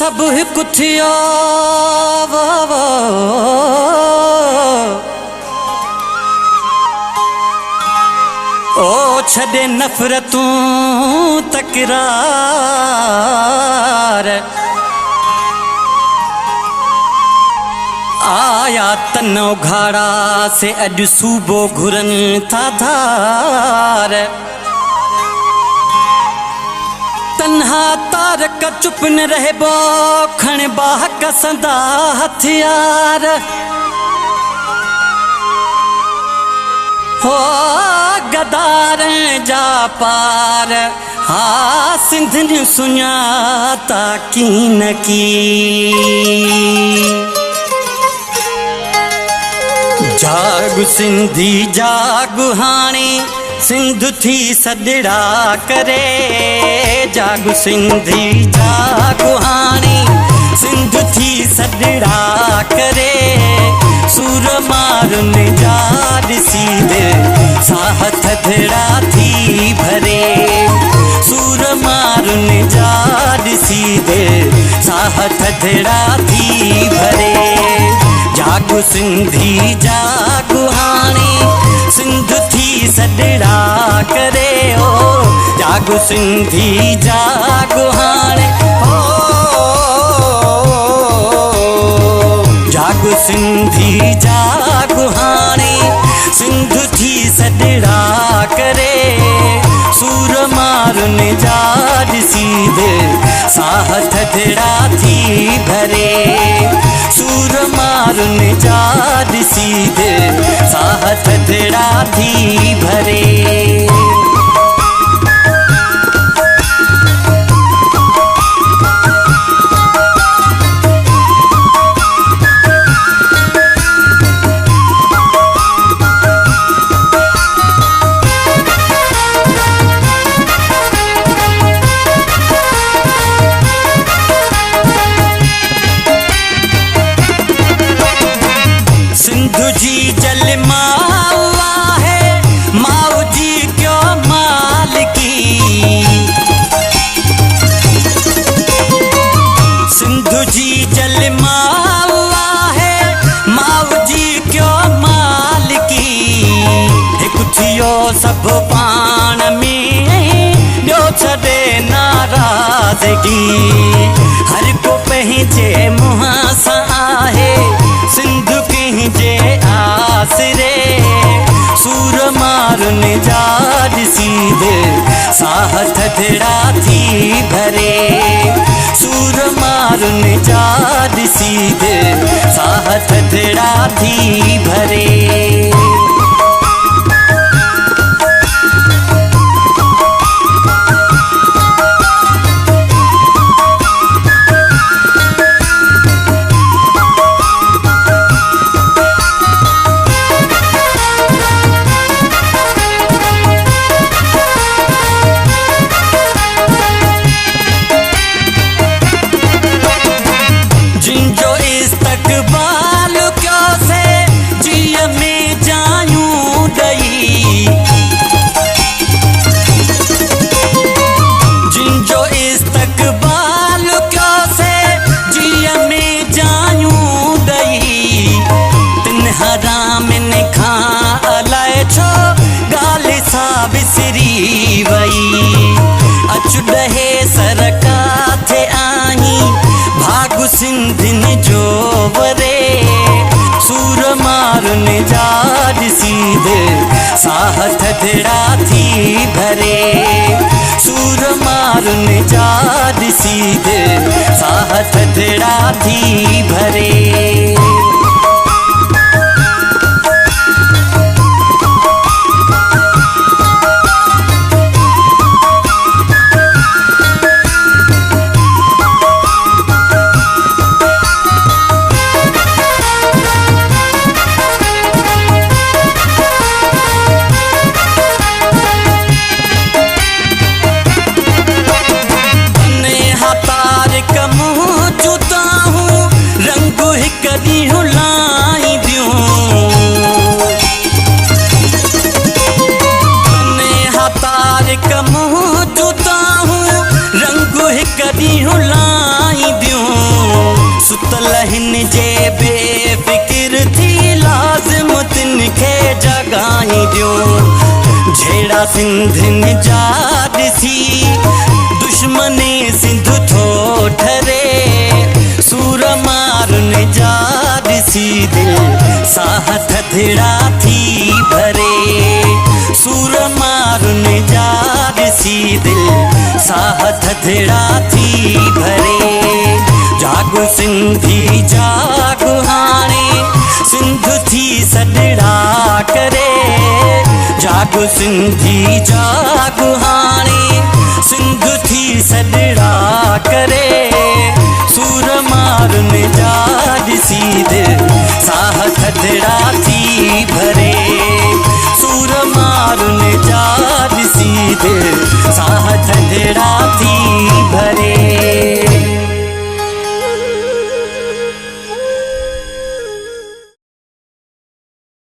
सब कुथियो ओ छॾे नफ़रतूं तकरार आया तन उघाड़ा से अॼु सूबो घुरनि था धार तन्हा तारक चुप न रहबो खण बाह कसंदा हथियार हो गदार जा पार हा सिंधनि सुञाता की न की जागु सिंधी जागु हाणे सिंध थी सदड़ा करे जागु सिंधी जागु हाणे सिंध थी सदड़ा करे सूर मारुन जा सीधे साह थधड़ा थी भरे सूर मारुन जा सीधे साह थधड़ा थी भरे जागु सिंधी जागु हाणे सिंध थी सदड़ा करे ओ जागु सिंधी जागु हाणे ओ जागु सिंधी जागु हाणे सिंध थी सदड़ा करे सूर मारुन जा सीधे साह थधड़ा थी भरे सूर मारुन जा सीधे साह थधड़ा थी भरे सिंधु जी जल मावा है माऊ जी क्यों माल की सिंधु जी जल मावा है माऊ जी क्यों माल की एक थियो सब पान में ॾियो छॾे नाराज़गी हर को पंहिंजे मुंहं सां आहे सिंध जे आसरे सूर मारुन जा सीधे साह थधड़ा थी भरे सूर मारुन जा सीधे साह थधड़ा थी भरे सिंधिन जो वरे सूर मारुन जा सीधे साह थधड़ा थी भरे सूर मारुन जा सीधे साह थधड़ा थी भरे पियो झेड़ा सिंधिन जा ॾिसी दुश्मनी सिंध थो ठरे सूर मारुन जा ॾिसी दिल साह थधिड़ा थी भरे सूर मारुन जा ॾिसी दिल साह थधिड़ा थी भरे जागो सिंधी जागो हाणे सिंध थी सॾड़ा करे जागो सिंधी जागो हाणे सिंध थी सॾड़ा करे सूर मारुन जा ॾिसी दिल साह थधिड़ा थी भरे सूर मारुन जा ॾिसी दिल साह